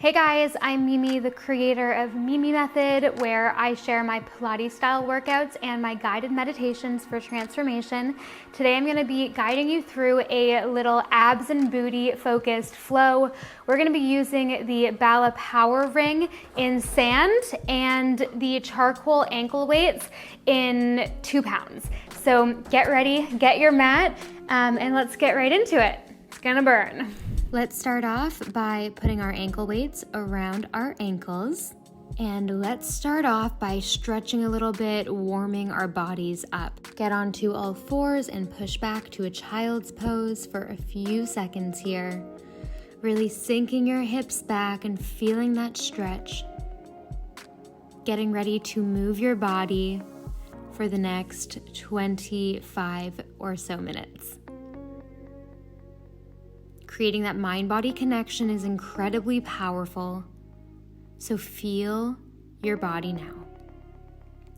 Hey guys, I'm Mimi, the creator of Mimi Method, where I share my Pilates style workouts and my guided meditations for transformation. Today I'm gonna be guiding you through a little abs and booty focused flow. We're gonna be using the Bala Power Ring in sand and the charcoal ankle weights in 2 pounds. So get ready, get your mat, and let's get right into it. It's gonna burn. Let's start off by putting our ankle weights around our ankles. And let's start off by stretching a little bit, warming our bodies up. Get onto all fours and push back to a child's pose for a few seconds here. Really sinking your hips back and feeling that stretch. Getting ready to move your body for the next 25 or so minutes. Creating that mind-body connection is incredibly powerful. So feel your body now.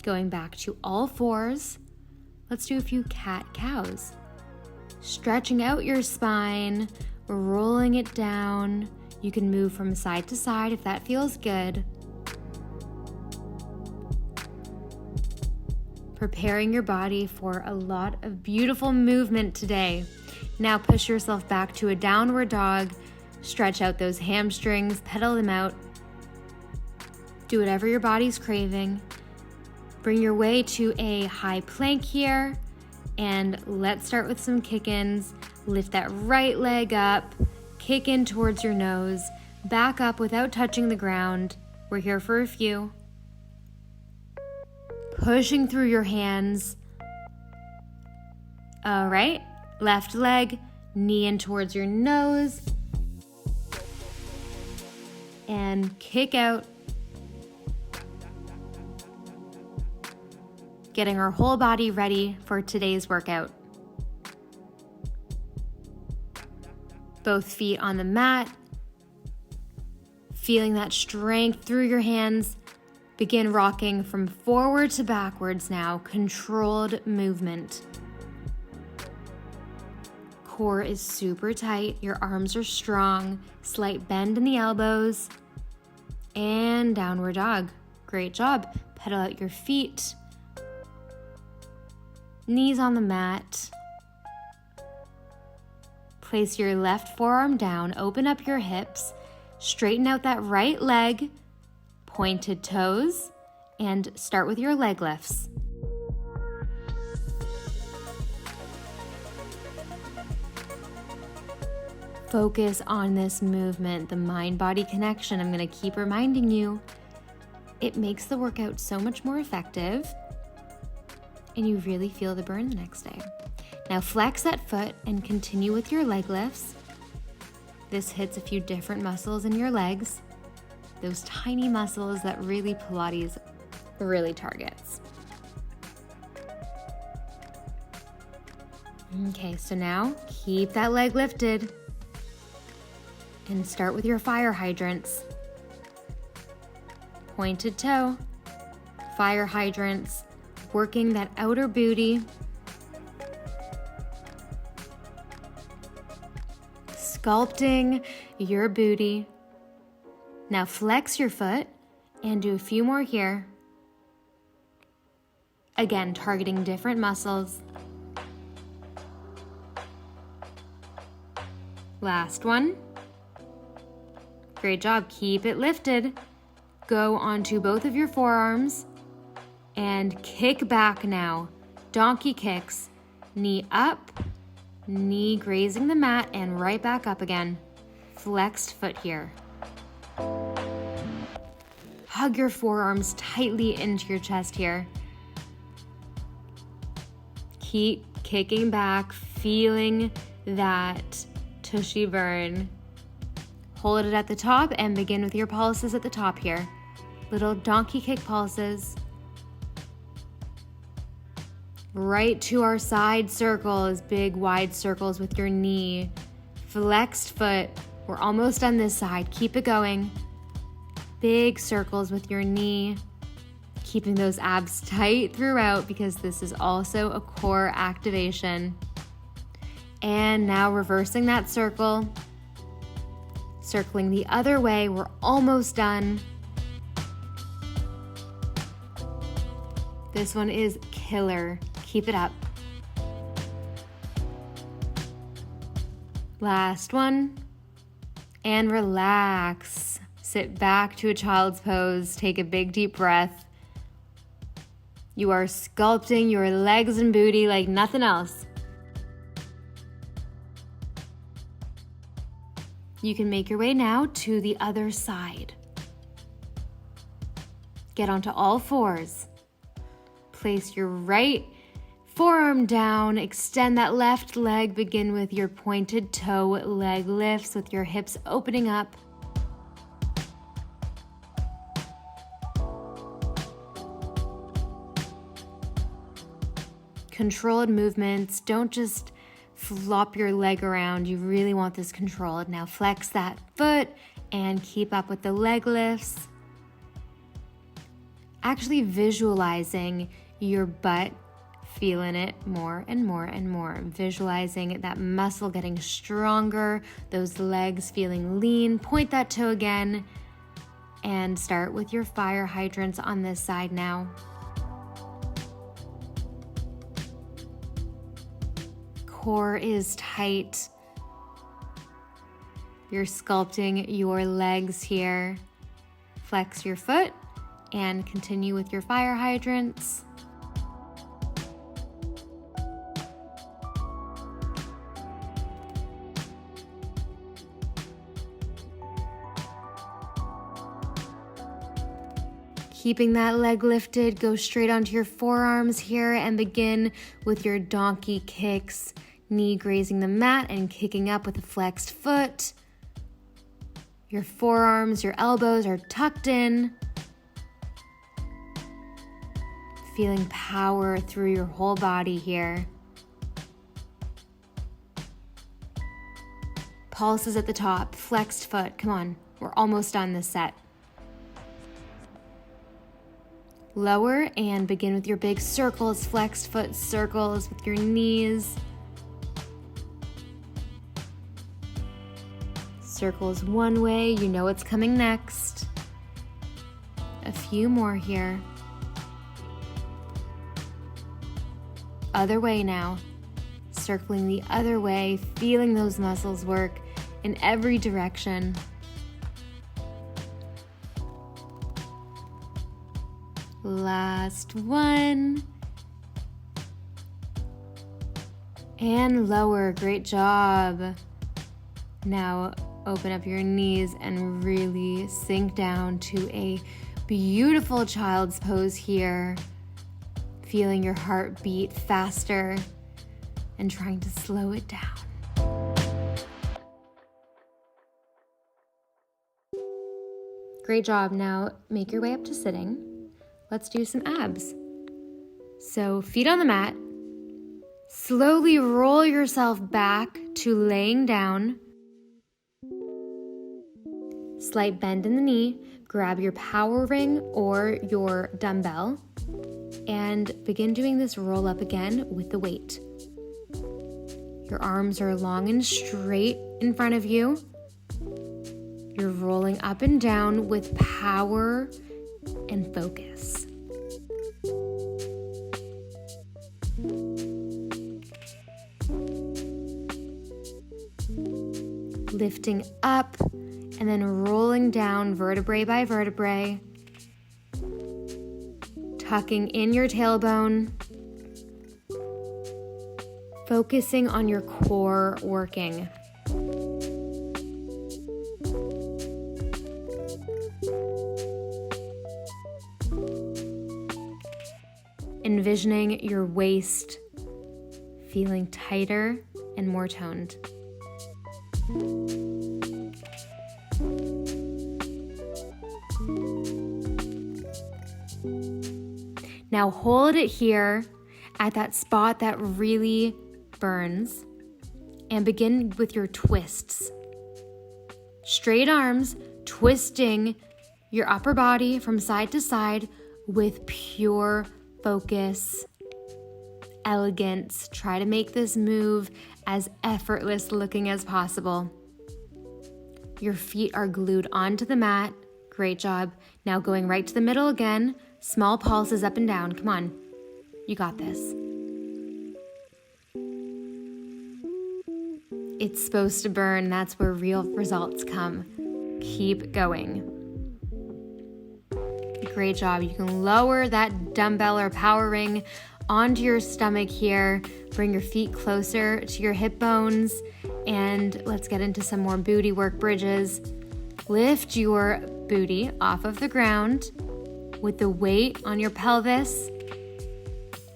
Going back to all fours, let's do a few cat-cows. Stretching out your spine, rolling it down. You can move from side to side if that feels good. Preparing your body for a lot of beautiful movement today. Now push yourself back to a downward dog, stretch out those hamstrings, pedal them out. Do whatever your body's craving. Bring your way to a high plank here, and let's start with some kick-ins. Lift that right leg up, kick in towards your nose, back up without touching the ground. We're here for a few. Pushing through your hands. All right. Left leg, knee in towards your nose, and kick out. Getting our whole body ready for today's workout. Both feet on the mat, feeling that strength through your hands. Begin rocking from forward to backwards now, controlled movement. Core is super tight, your arms are strong, slight bend in the elbows, and downward dog. Great job. Pedal out your feet, knees on the mat. Place your left forearm down, open up your hips, straighten out that right leg, pointed toes, and start with your leg lifts. Focus on this movement, the mind-body connection. I'm going to keep reminding you, it makes the workout so much more effective, and you really feel the burn the next day. Now flex that foot and continue with your leg lifts. This hits a few different muscles in your legs, those tiny muscles that really Pilates really targets. Okay, so now keep that leg lifted. And start with your fire hydrants. Pointed toe, fire hydrants, working that outer booty. Sculpting your booty. Now flex your foot and do a few more here. Again, targeting different muscles. Last one. Great job. Keep it lifted. Go onto both of your forearms and kick back now. Donkey kicks. Knee up, knee grazing the mat, and right back up again. Flexed foot here. Hug your forearms tightly into your chest here. Keep kicking back, feeling that tushy burn. Hold it at the top and begin with your pulses at the top here. Little donkey kick pulses. Right to our side circles, big wide circles with your knee. Flexed foot. We're almost on this side. Keep it going. Big circles with your knee. Keeping those abs tight throughout because this is also a core activation. And now reversing that circle. Circling the other way, we're almost done. This one is killer. Keep it up. Last one. And relax. Sit back to a child's pose. Take a big deep breath. You are sculpting your legs and booty like nothing else. You can make your way now to the other side. Get onto all fours. Place your right forearm down. Extend that left leg. Begin with your pointed toe leg lifts with your hips opening up. Controlled movements. Don't just flop your leg around. You really want this controlled. Now flex that foot and keep up with the leg lifts. Actually visualizing your butt, feeling it more and more and more. Visualizing that muscle getting stronger, those legs feeling lean. Point that toe again and start with your fire hydrants on this side now. Core is tight. You're sculpting your legs here. Flex your foot and continue with your fire hydrants. Keeping that leg lifted, go straight onto your forearms here and begin with your donkey kicks. Knee grazing the mat and kicking up with a flexed foot. Your forearms, your elbows are tucked in. Feeling power through your whole body here. Pulses at the top, flexed foot. Come on, we're almost done this set. Lower and begin with your big circles, flexed foot circles with your knees. Circles one way, you know what's coming next. A few more here. Other way now. Circling the other way, feeling those muscles work in every direction. Last one. And lower, great job. Now open up your knees and really sink down to a beautiful child's pose here. Feeling your heart beat faster and trying to slow it down. Great job. Now make your way up to sitting. Let's do some abs. So feet on the mat. Slowly roll yourself back to laying down. Slight bend in the knee, grab your power ring or your dumbbell, and begin doing this roll up again with the weight. Your arms are long and straight in front of you. You're rolling up and down with power and focus. Lifting up and then rolling down vertebrae by vertebrae, tucking in your tailbone, focusing on your core working. Envisioning your waist feeling tighter and more toned. Now hold it here at that spot that really burns and begin with your twists. Straight arms, twisting your upper body from side to side with pure focus, elegance. Try to make this move as effortless looking as possible. Your feet are glued onto the mat. Great job. Now going right to the middle again. Small pulses up and down. Come on. You got this. It's supposed to burn. That's where real results come. Keep going. Great job. You can lower that dumbbell or power ring onto your stomach here. Bring your feet closer to your hip bones. And let's get into some more booty work bridges. Lift your booty off of the ground with the weight on your pelvis.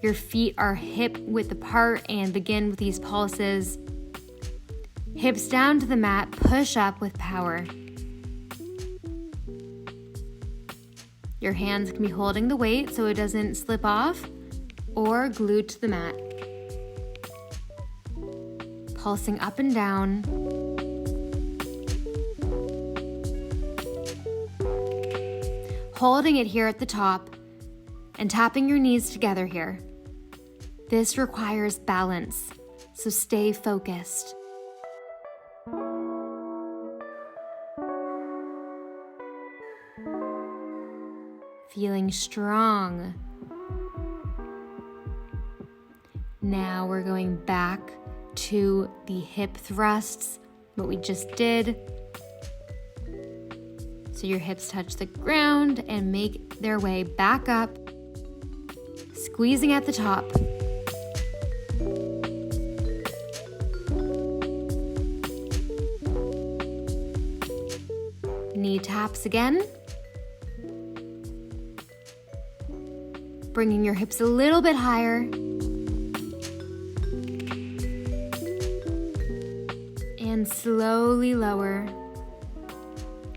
Your feet are hip width apart and begin with these pulses. Hips down to the mat, push up with power. Your hands can be holding the weight so it doesn't slip off, or glued to the mat. Pulsing up and down. Holding it here at the top and tapping your knees together here. This requires balance, so stay focused. Feeling strong. Now we're going back to the hip thrusts, what we just did. So your hips touch the ground and make their way back up, squeezing at the top. Knee taps again. Bringing your hips a little bit higher. And slowly lower.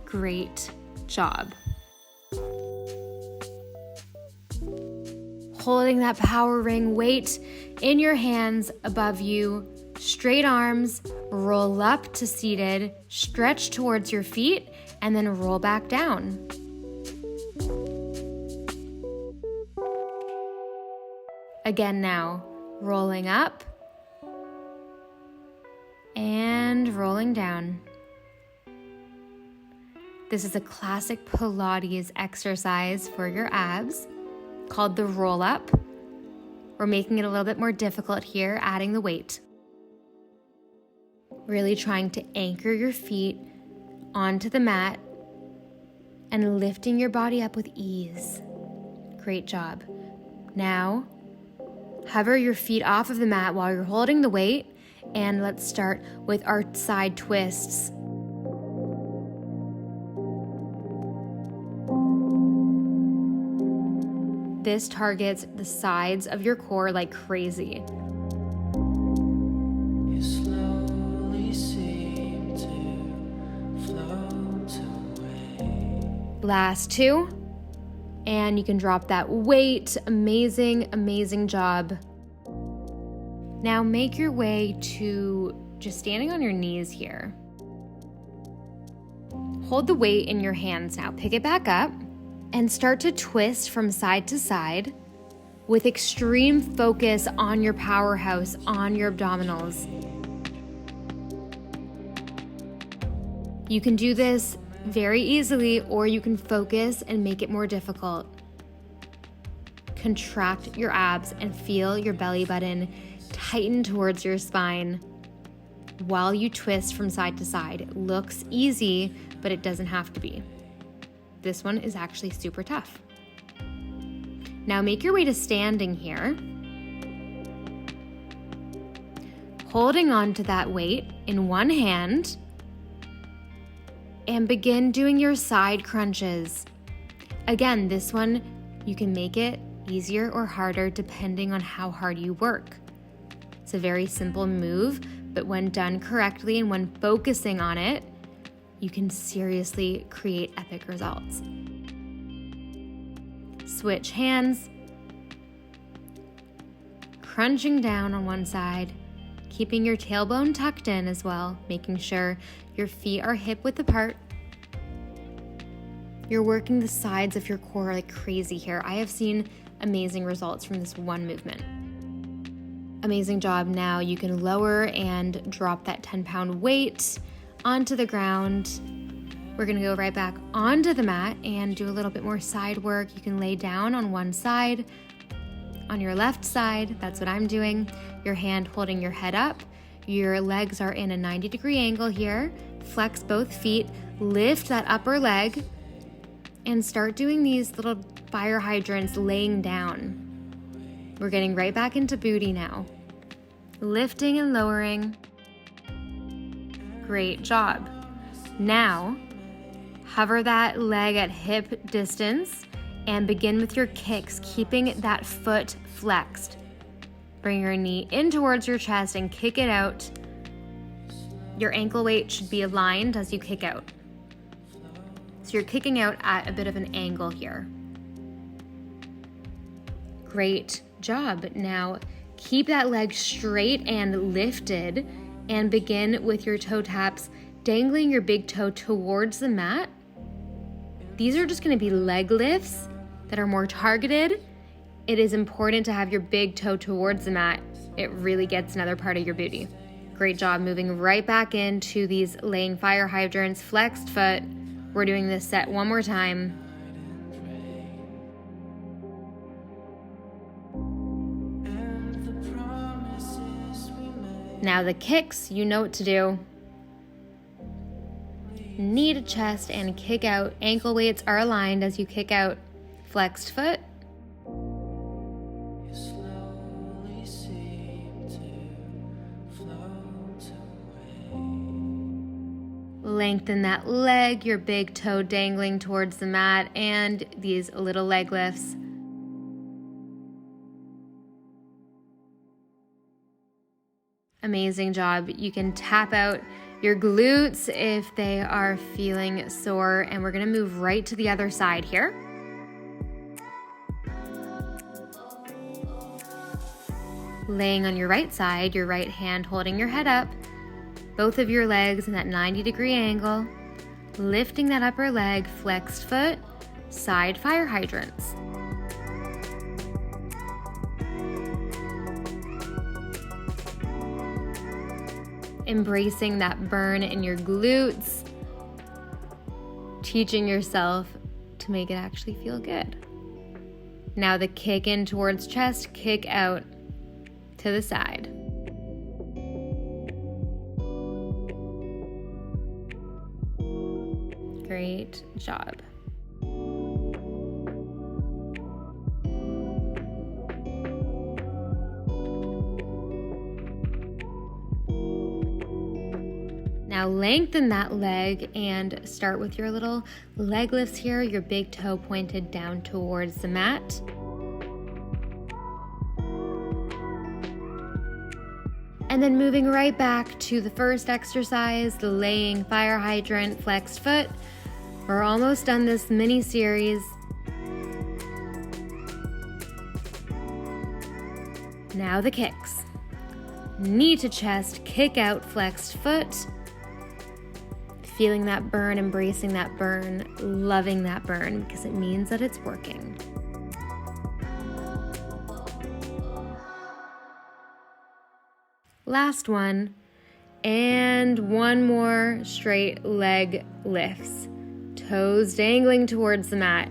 Great job. Holding that power ring weight in your hands above you. Straight arms, roll up to seated, stretch towards your feet, and then roll back down. Again now, rolling up and rolling down. This is a classic Pilates exercise for your abs called the roll up. We're making it a little bit more difficult here, adding the weight. Really trying to anchor your feet onto the mat and lifting your body up with ease. Great job. Now, hover your feet off of the mat while you're holding the weight, and let's start with our side twists. This targets the sides of your core like crazy. You slowly seem to float away. Last two. And you can drop that weight. Amazing, amazing job. Now make your way to just standing on your knees here. Hold the weight in your hands now. Pick it back up and start to twist from side to side with extreme focus on your powerhouse, on your abdominals. You can do this very easily, or you can focus and make it more difficult. Contract your abs and feel your belly button tighten towards your spine while you twist from side to side. It looks easy, but it doesn't have to be. This one is actually super tough. Now make your way to standing here. Holding on to that weight in one hand, and begin doing your side crunches. Again, this one, you can make it easier or harder depending on how hard you work. It's a very simple move, but when done correctly and when focusing on it, you can seriously create epic results. Switch hands, crunching down on one side, keeping your tailbone tucked in as well, making sure your feet are hip width apart. You're working the sides of your core like crazy here. I have seen amazing results from this one movement. Amazing job. Now you can lower and drop that 10-pound weight onto the ground We're gonna go right back onto the mat and do a little bit more side work. You can lay down on one side, on your left side, that's what I'm doing. Your hand holding your head up. Your legs are in a 90-degree angle here. Flex both feet, lift that upper leg, and start doing these little fire hydrants laying down. We're getting right back into booty now. Lifting and lowering. Great job. Now, hover that leg at hip distance and begin with your kicks, keeping that foot flexed. Bring your knee in towards your chest and kick it out. Your ankle weight should be aligned as you kick out. So you're kicking out at a bit of an angle here. Great job. Now, keep that leg straight and lifted and begin with your toe taps, dangling your big toe towards the mat. These are just going to be leg lifts that are more targeted. It is important to have your big toe towards the mat. It really gets another part of your booty. Great job. Moving right back into these laying fire hydrants, flexed foot. We're doing this set one more time. Now the kicks, you know what to do. Knee to chest and kick out. Ankle weights are aligned as you kick out. Flexed foot. Lengthen that leg, your big toe dangling towards the mat, and these little leg lifts. Amazing job. You can tap out your glutes if they are feeling sore, and we're gonna move right to the other side here. Laying on your right side, your right hand holding your head up, both of your legs in that 90-degree angle, lifting that upper leg, flexed foot, side fire hydrants. Embracing that burn in your glutes, teaching yourself to make it actually feel good. Now the kick in towards chest, kick out to the side. Great job. Now lengthen that leg and start with your little leg lifts here, your big toe pointed down towards the mat. And then moving right back to the first exercise, the laying fire hydrant flexed foot. We're almost done this mini series. Now the kicks. Knee to chest, kick out, flexed foot. Feeling that burn, embracing that burn, loving that burn because it means that it's working. Last one, and one more straight leg lifts. Toes dangling towards the mat.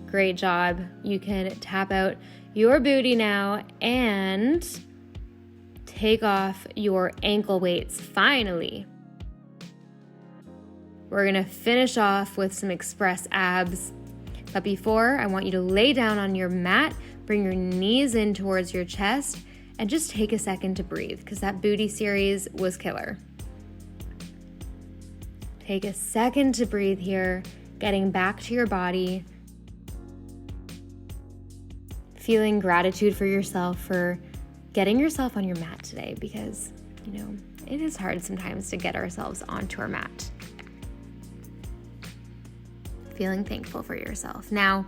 Great job. You can tap out your booty now and take off your ankle weights finally. We're gonna finish off with some express abs. But before, I want you to lay down on your mat, bring your knees in towards your chest, and just take a second to breathe because that booty series was killer. Take a second to breathe here, getting back to your body, feeling gratitude for yourself for getting yourself on your mat today because, it is hard sometimes to get ourselves onto our mat. Feeling thankful for yourself. Now,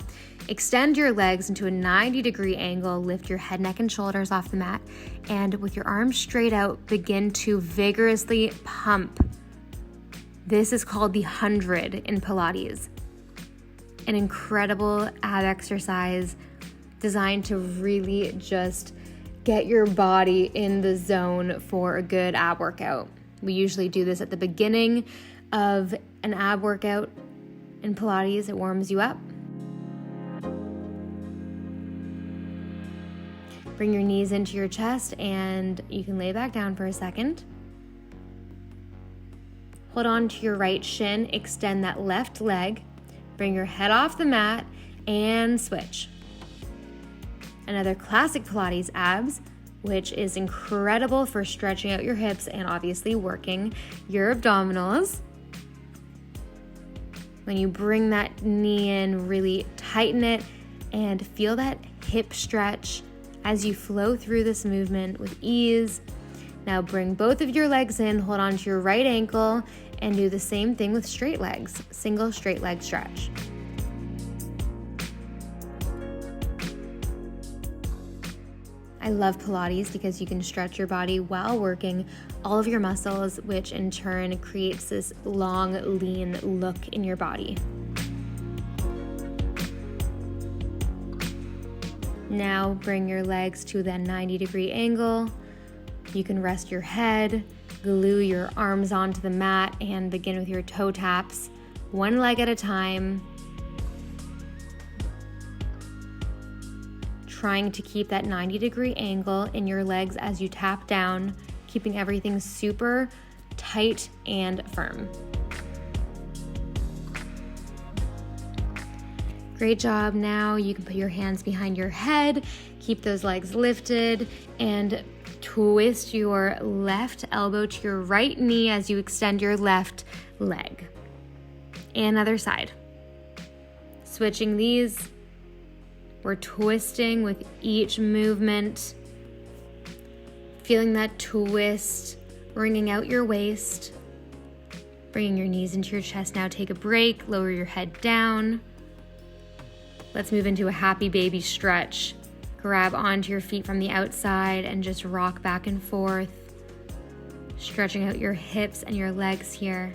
extend your legs into a 90-degree angle, lift your head, neck, and shoulders off the mat, and with your arms straight out, begin to vigorously pump. This is called the 100 in Pilates. An incredible ab exercise designed to really just get your body in the zone for a good ab workout. We usually do this at the beginning of an ab workout in Pilates. It warms you up. Bring your knees into your chest and you can lay back down for a second. Hold on to your right shin, extend that left leg, bring your head off the mat and switch. Another classic Pilates abs, which is incredible for stretching out your hips and obviously working your abdominals. When you bring that knee in, really tighten it and feel that hip stretch as you flow through this movement with ease. Now bring both of your legs in, hold on to your right ankle, and do the same thing with straight legs, single straight leg stretch. I love Pilates because you can stretch your body while working all of your muscles, which in turn creates this long, lean look in your body. Now bring your legs to that 90-degree angle. You can rest your head, glue your arms onto the mat, and begin with your toe taps, one leg at a time. Trying to keep that 90-degree angle in your legs as you tap down, keeping everything super tight and firm. Great job. Now you can put your hands behind your head, keep those legs lifted, and twist your left elbow to your right knee as you extend your left leg. And other side. Switching these. We're twisting with each movement, feeling that twist, wringing out your waist, bringing your knees into your chest. Now take a break, lower your head down. Let's move into a happy baby stretch. Grab onto your feet from the outside and just rock back and forth, stretching out your hips and your legs here.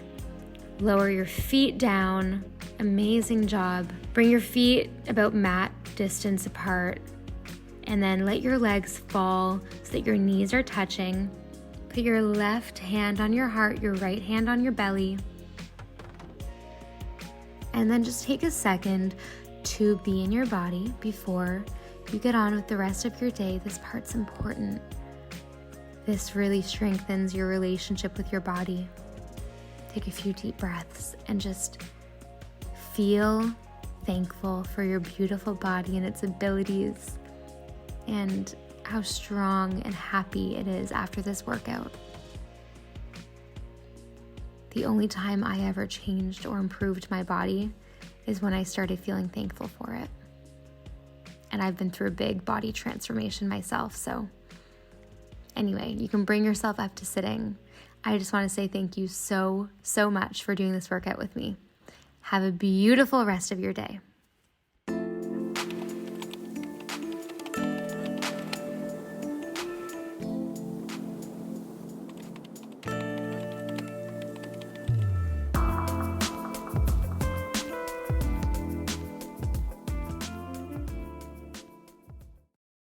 Lower your feet down. Amazing job. Bring your feet about mat distance apart and then let your legs fall so that your knees are touching. Put your left hand on your heart, your right hand on your belly. And then just take a second to be in your body before you get on with the rest of your day. This part's important. This really strengthens your relationship with your body. Take a few deep breaths and just feel thankful for your beautiful body and its abilities and how strong and happy it is after this workout. The only time I ever changed or improved my body is when I started feeling thankful for it. And I've been through a big body transformation myself, so anyway, you can bring yourself up to sitting. I just want to say thank you so much for doing this workout with me. Have a beautiful rest of your day.